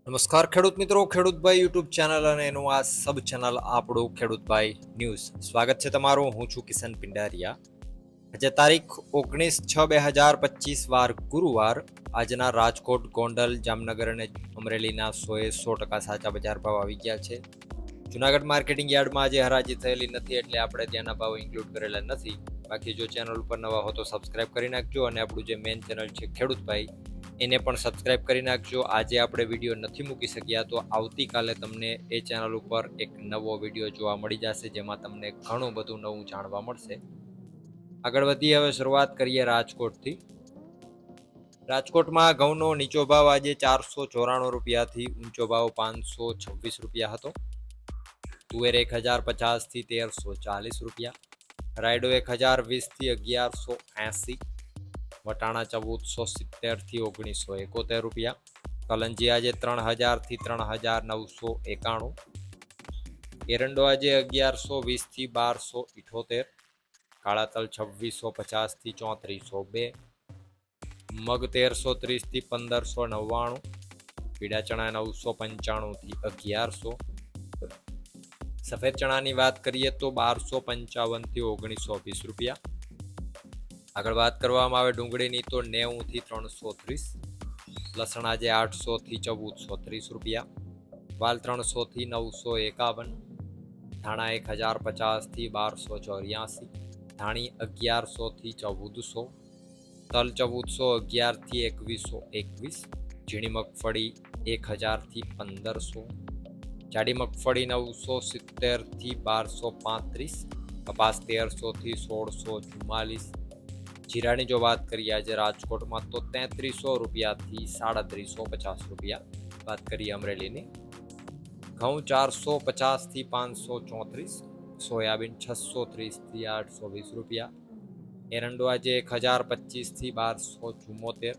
નમસ્કાર ખેડૂત મિત્રો, ખેડૂતભાઈ યુટ્યુબ ચેનલ અને એનું આ સબ ચેનલ આપણું ખેડૂતભાઈ ન્યૂઝ. સ્વાગત છે તમારું. હું છું કિશન પિંડારિયા. આજે તારીખ 19/6/2025 વાર ગુરુવાર. આજના રાજકોટ, ગોંડલ, જામનગર અને અમરેલીના 100% સાચા બજાર ભાવ આવી ગયા છે. જુનાગઢ માર્કેટિંગ યાર્ડમાં આજે હરાજી થયેલી નથી, એટલે આપણે ત્યાંના ભાવ ઇન્ક્લુડ કરેલા નથી. બાકી જો ચેનલ ઉપર નવા હો તો સબસ્ક્રાઇબ કરી નાખજો, અને આપણું જે મેઇન ચેનલ છે ખેડૂતભાઈ એને પણ સબસ્ક્રાઇબ કરી નાખજો. આજે આપણે વિડીયો નથી મૂકી શક્યા તો આવતીકાલે તમને એ ચેનલ ઉપર એક નવો વિડીયો જોવા મળી જશે, જેમાં તમને ઘણું બધું નવું જાણવા મળશે. આગળ વધીએ, હવે શરૂઆત કરીએ રાજકોટથી. રાજકોટમાં ઘઉંનો નીચો ભાવ આજે 494 રૂપિયાથી ઊંચો ભાવ 526 રૂપિયા હતો. તુવેર 1050 થી 1340 રૂપિયા. રાયડો 1020 થી 1180. વટાણા 1470 થી 1971 રૂપિયા. કલંજી આજે 3000 થી 3991. એરંડો આજે 1120 થી 1278. કાળા તલ 2650 થી 3402. મગ 1330 થી 1599. પીળા ચણા 995 થી 1100. સફેદ ચણાની વાત કરીએ તો 1255 થી 1920 રૂપિયા. આગળ વાત કરવામાં આવે ડુંગળીની તો 90 થી 330. લસણ આજે 800 થી 1430 રૂપિયા. વાલ 300 થી 951. ધાણા 1050 થી 1284. ધાણી 1100 થી 1400. તલ 1411 થી 2121. ઝીણી મગફળી 1000 થી 1500. જાડી મગફળી 970 થી 1235. કપાસ 1300 થી 1644. જીરાની જો વાત કરીએ આજે રાજકોટમાં તો 3300 રૂપિયાથી 3750 રૂપિયા. વાત કરીએ અમરેલીની, ઘઉં 450 થી 534. સોયાબીન 630 થી 820 રૂપિયા. એરંડો આજે 1025 થી 1274.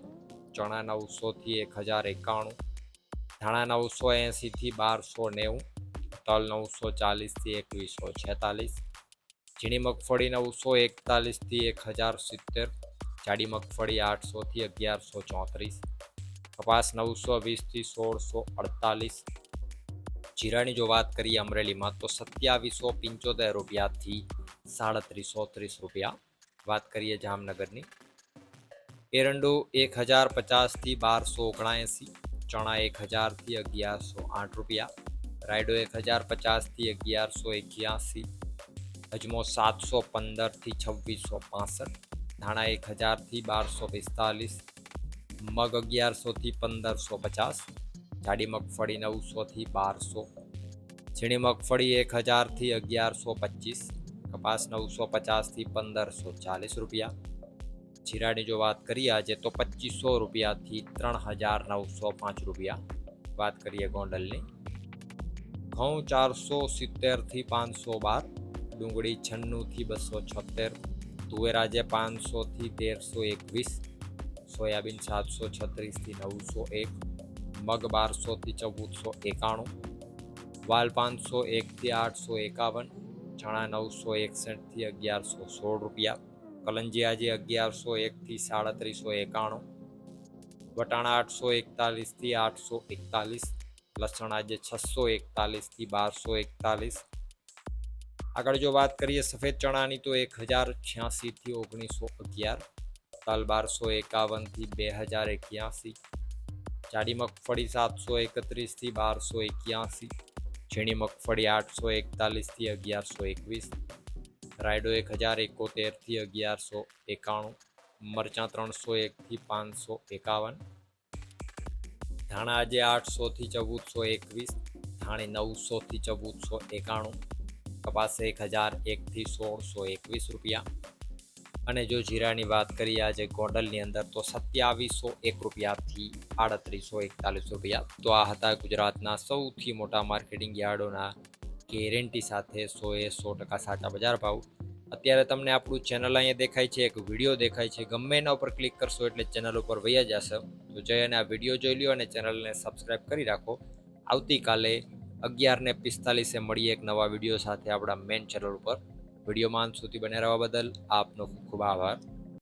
ચણા 900 થી 1091. ધાણા 980 થી 1290. તલ 940 થી 2146. ઝીણી મગફળી 941 થી 1070. જાડી મગફળી 800 થી 1134. કપાસ 920 થી 1648. જીરાની જો વાત કરીએ અમરેલીમાં તો 2775 રૂપિયાથી 3730 રૂપિયા. વાત કરીએ જામનગરની, એરંડો 1050 થી 1279. ચણા 1000 થી 1108 રૂપિયા. રાયડો 1050 થી 1181. અજમો 715 થી 2665. ધાણા 1000 થી 1245. મગ 1100 થી 1550. જાડી મગફળી 900 થી 1200. ઝીણી મગફળી 1000 થી 1125. કપાસ 950 થી 1540 રૂપિયા. જીરાની જો વાત કરીએ આજે તો 2500 રૂપિયાથી 3905 રૂપિયા. વાત કરીએ ગોંડલની, ઘઉં 470 થી 512. ડુંગળી 96 થી 276. તુવેર આજે 500 થી 1321. સોયાબીન 736 થી 901. મગ 1200 થી 1491. વાલ 501 થી 851. ચણા 961 થી 1116 રૂપિયા. કલંજી આજે 1101 થી 3791. વટાણા 841 થી 841. લસણ આજે 641 થી 1241. આગળ જો વાત કરીએ સફેદ ચણાની તો 1086 થી 1911. તલ 1251 થી 2081. જાડી મગફળી 731 થી 1281. ઝીણી મગફળી 841 થી 1121. રાયડો 1071 થી 1191. મરચાં 301 થી 551. ધાણા આજે 800 થી 1421. ધાણી 900 થી 1491. કપાસ 1001 થી 1621 રૂપિયા. અને જો જીરાની વાત કરીએ આજે ગોંડલની અંદર તો 2701 રૂપિયાથી 3841 રૂપિયા. તો આ હતા ગુજરાતના સૌથી મોટા માર્કેટિંગ યાર્ડોના ગેરંટી સાથે 100% સાચા બજાર ભાવ. અત્યારે તમને આપણું ચેનલ અહીંયા દેખાય છે, એક વિડીયો દેખાય છે, ગમે એના ઉપર ક્લિક કરશો એટલે ચેનલ ઉપર વયા જશે. તો જઈ અને આ વિડીયો જોઈ લો અને ચેનલને સબસ્ક્રાઈબ કરી રાખો. આવતીકાલે 11:45 મળીએ એક નવા વિડીયો સાથે આપણા મેઇન ચેનલ ઉપર. વિડીયોમાં અંત સુધી બને રહેવા બદલ આપનો ખૂબ ખૂબ આભાર.